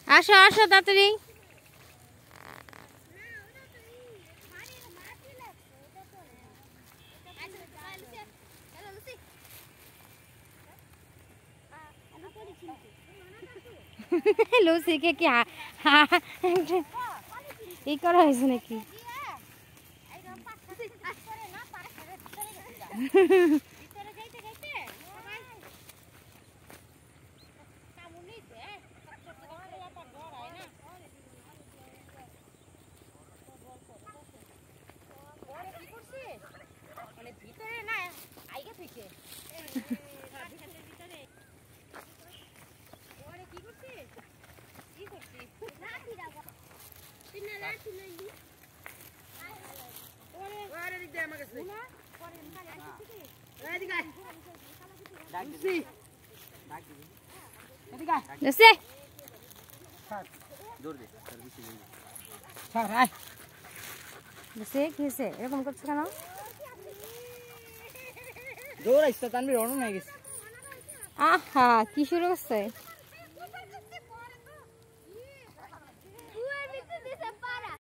আসো আসো তাড়াতাড়ি। লুসিকে কি এই করা হয়েছে নাকি? এরকম করছো কেন? আহা কি শুরু করছে?